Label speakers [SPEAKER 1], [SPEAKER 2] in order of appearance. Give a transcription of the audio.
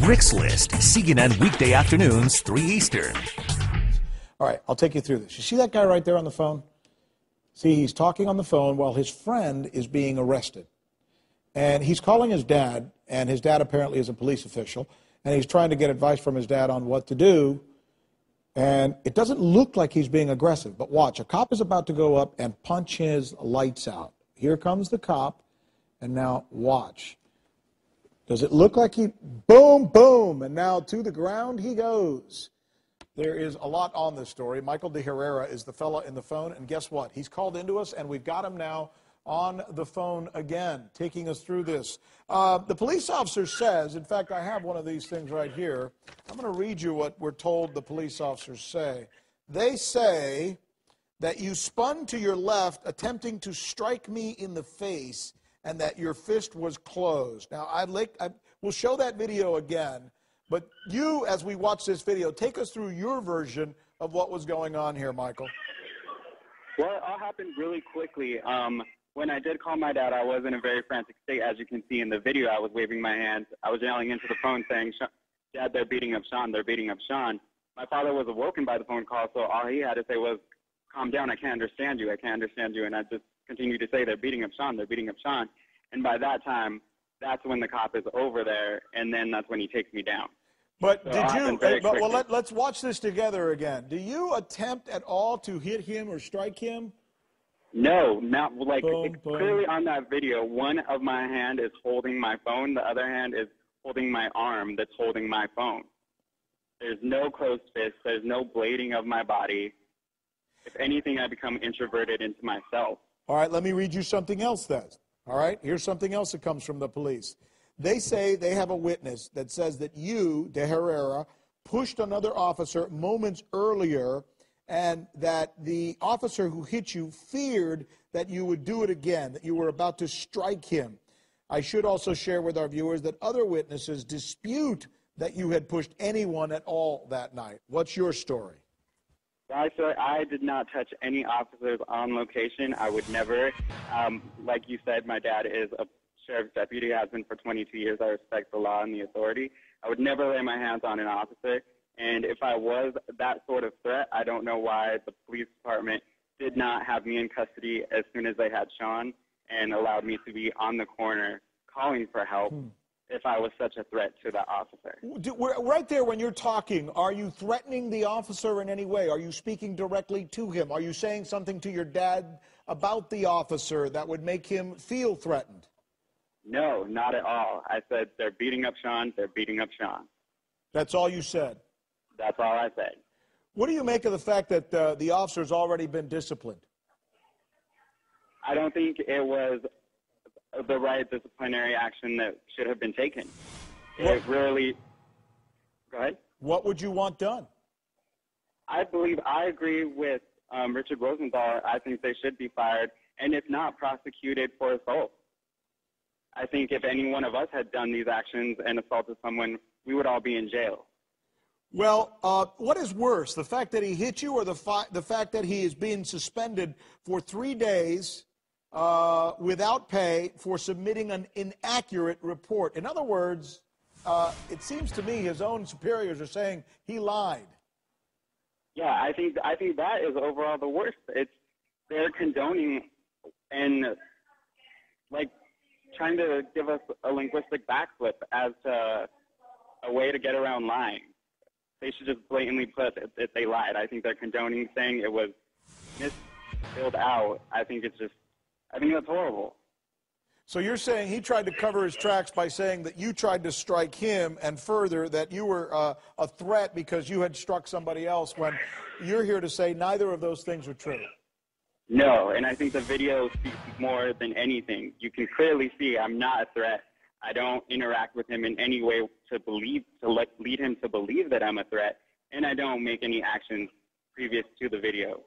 [SPEAKER 1] Rick's List, CNN weekday afternoons, 3 Eastern.
[SPEAKER 2] All right, I'll take you through this. You see that guy right there on the phone? See, he's talking on the phone while his friend is being arrested. And he's calling his dad, and his dad apparently is a police official, and he's trying to get advice from his dad on what to do. And it doesn't look like he's being aggressive, but watch. A cop is about to go up and punch his lights out. Here comes the cop, and now watch. Does it look like he, boom, boom, and now to the ground he goes. There is a lot on this story. Michael de Herrera is the fella in the phone, and guess what? He's called into us, and we've got him now on the phone again, taking us through this. The police officer says, in fact, I have one of these things right here. I'm going to read you what we're told the police officers say. They say that you spun to your left, attempting to strike me in the face, and that your fist was closed. Now, we'll show that video again, but you, as we watch this video, take us through your version of what was going on here, Michael.
[SPEAKER 3] Well, it all happened really quickly. When I did call my dad, I was in a very frantic state. As you can see in the video, I was waving my hands. I was yelling into the phone saying, "Dad, they're beating up Sean. They're beating up Sean." My father was awoken by the phone call, so all he had to say was, "Calm down. I can't understand you. I can't understand you." And I just continued to say, "They're beating up Sean. They're beating up Sean." And by that time, that's when the cop is over there, and then that's when he takes me down.
[SPEAKER 2] But
[SPEAKER 3] so
[SPEAKER 2] did you, well, let's watch this together again. Do you attempt at all to hit him or strike him?
[SPEAKER 3] No, not like
[SPEAKER 2] boom,
[SPEAKER 3] it's
[SPEAKER 2] boom.
[SPEAKER 3] Clearly on that video, one of my hand is holding my phone, the other hand is holding my arm that's holding my phone. There's no closed fist, there's no blading of my body. If anything, I become introverted into myself.
[SPEAKER 2] All right, let me read you something else then. All right, here's something else that comes from the police. They say they have a witness that says that you, de Herrera, pushed another officer moments earlier, and that the officer who hit you feared that you would do it again, that you were about to strike him. I should also share with our viewers that other witnesses dispute that you had pushed anyone at all that night. What's your story?
[SPEAKER 3] Actually, I did not touch any officers on location. I would never. Like you said, my dad is a sheriff's deputy, has been for 22 years. I respect the law and the authority. I would never lay my hands on an officer. And if I was that sort of threat, I don't know why the police department did not have me in custody as soon as they had Sean and allowed me to be on the corner calling for help if I was such a threat to the officer.
[SPEAKER 2] Right there when you're talking, are you threatening the officer in any way? Are you speaking directly to him? Are you saying something to your dad about the officer that would make him feel threatened?
[SPEAKER 3] No, not at all. I said, "They're beating up Sean. They're beating up Sean."
[SPEAKER 2] That's all you said?
[SPEAKER 3] That's all I said.
[SPEAKER 2] What do you make of the fact that the officer's already been disciplined?
[SPEAKER 3] I don't think it was the right disciplinary action that should have been taken. It really... Go ahead.
[SPEAKER 2] What would you want done?
[SPEAKER 3] I agree with Richard Rosenthal. I think they should be fired, and if not, prosecuted for assault. I think if any one of us had done these actions and assaulted someone, we would all be in jail.
[SPEAKER 2] Well, what is worse, the fact that he hit you or the fact that he is being suspended for 3 days without pay for submitting an inaccurate report? In other words, it seems to me his own superiors are saying he lied.
[SPEAKER 3] Yeah, I think that is overall the worst. They're condoning and like trying to give us a linguistic backflip as to a way to get around lying. They should just blatantly put that they lied. I think they're condoning saying it was misfilled out. I think that's horrible.
[SPEAKER 2] So you're saying he tried to cover his tracks by saying that you tried to strike him, and further that you were a threat because you had struck somebody else, when you're here to say neither of those things were true.
[SPEAKER 3] No, and I think the video speaks more than anything. You can clearly see I'm not a threat. I don't interact with him in any way to lead him to believe that I'm a threat, and I don't make any actions previous to the video.